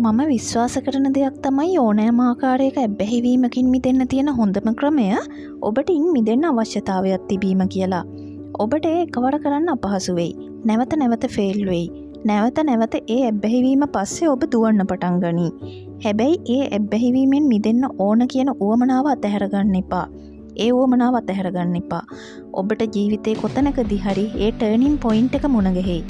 මම විශ්වාස කරන දෙයක් තමයි ඕනෑම ආකාරයක ඇබ්බැහිවීමකින් මිදෙන්න තියෙන හොඳම ක්‍රමය ඔබට ඉන් මිදෙන්න අවශ්‍යතාවයක් තිබීම කියලා. ඔබට ඒ එකවර කරන්න අපහසු වෙයි. නැවත නැවත ෆේල් වෙයි. නැවත නැවත ඒ ඇබ්බැහිවීම පස්සේ ඔබ දුවන්න පටන් ගනී. හැබැයි ඒ ඇබ්බැහිවීමෙන් මිදෙන්න ඕන කියන උවමනාව අතහැර ගන්න එපා. ඒ උවමනාව අතහැර ගන්න එපා. ඔබට ජීවිතේ කොතනකදී හරි ඒ ටර්නින් පොයින්ට් එක මුණ ගැහෙයි.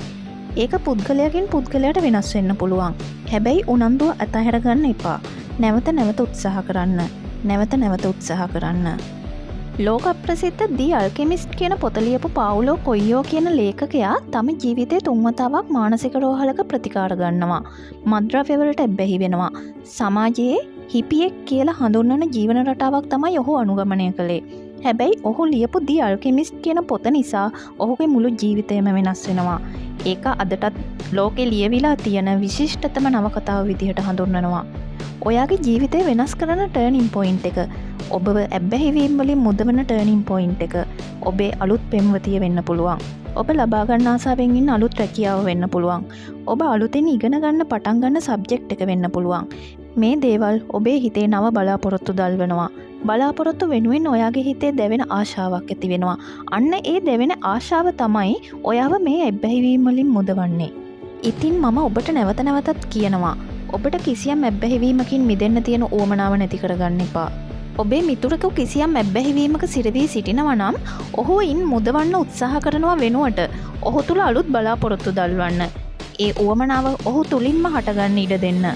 ඒක පුද්ගලයාගෙන් පුද්ගලයාට වෙනස් වෙන්න පුළුවන්. හැබැයි උනන්දුව අතහැර ගන්න එපා. නැවත නැවත උත්සාහ කරන්න. නැවත නැවත උත්සාහ කරන්න. ලෝක ප්‍රසිද්ධ දී අල්කෙමිස්ට් කියන පොත ලියපු පාවුලෝ කොයියෝ කියන ලේඛකයා තම ජීවිතේ 3 වතාවක් මානසික රෝහලක ප්‍රතිකාර ගන්නවා. මත්ද්‍රව්‍ය වලට ඇබ්බැහි වෙනවා. සමාජයේ හිපියෙක් කියලා හඳුන්වන ජීවන රටාවක් තමයි ඔහු අනුගමනය කළේ. හැබැයි ඔහු ලියපු දී අල්කෙමිස්ට් කියන පොත නිසා ඔහුගේ මුළු ජීවිතයම වෙනස් වෙනවා. ඒක අදටත් ලෝකේ ලියවිලා තියෙන විශිෂ්ටතම නවකතාව විදිහට හඳුන්වනවා. ඔයාගේ ජීවිතය වෙනස් කරන ටර්නින් පොයින්ට් එක, ඔබව ඇබ්බැහිවීම් වලින් මුදවන ටර්නින් පොයින්ට් එක, ඔබේ අලුත් පෙම්වතිය වෙන්න පුළුවන්. ඔබ ලබා ගන්න ආසාවෙන් ඉන්න අලුත් රැකියාව වෙන්න පුළුවන්. ඔබ අලුතෙන් ඉගෙන ගන්න පටන් ගන්න සබ්ජෙක්ට් එක වෙන්න පුළුවන්. මේ දේවල් ඔබේ හිතේ නව බලාපොරොත්තු දල්වනවා. බලාපොරොත්තු වෙනුවෙන් ඔයාගේ හිතේ දැවෙන ආශාවක් ඇති වෙනවා. අන්න ඒ දැවෙන ආශාව තමයි ඔයාව මේ ඇබ්බැහිවීම් වලින් මුදවන්නේ. ඉතින් මම ඔබට නැවත නැවතත් කියනවා, ඔබට කිසියම් ඇබ්බැහිවීමකින් මිදෙන්න තියෙන උවමනාව නැති කරගන්න එපා. ඔබේ මිතුරෙකු කිසියම් ඇබ්බැහිවීමක සිරවී සිටිනවා නම් ඔහු ඉන් මුදවන්න උත්සාහ කරනවා වෙනුවට ඔහු තුල අලුත් බලාපොරොත්තු දල්වන්න. ඒ උවමනාව ඔහු තුලින්ම හටගන්න ඉඩ දෙන්න.